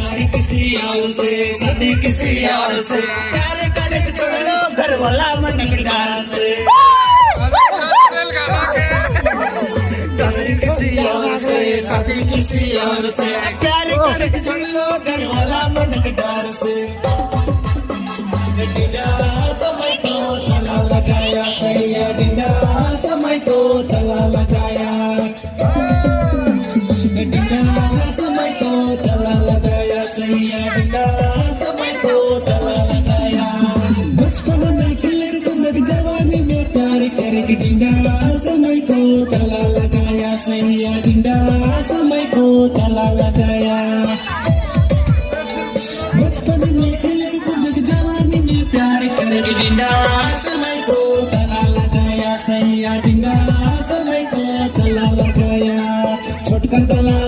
प्यार किसी और से, शादी किसी और से, प्यार करे के छोड़ लो घर वाला मन डाल से। प्यार किसी और से, शादी किसी और से, प्यार करे के छोड़ लो घर वाला मन डाल से। डिंडा समय को ताला लगाया, सैया डिंडा समय को ताला लगाया, डिंडा समय को ताला लगाया, सैया डिंडा समय को ताला लगाया। बचपन में खेले जिंदगी जवानी में प्यार करके डिंडा समय को ताला लगाया, सैया डिंडा समय को ताला लगाया। बचपन में खेले जिंदगी जवानी में प्यार करके डिंडा समय को ताला लगाया, सैया डिंडा समय को ताला लगाया। छोटका ताला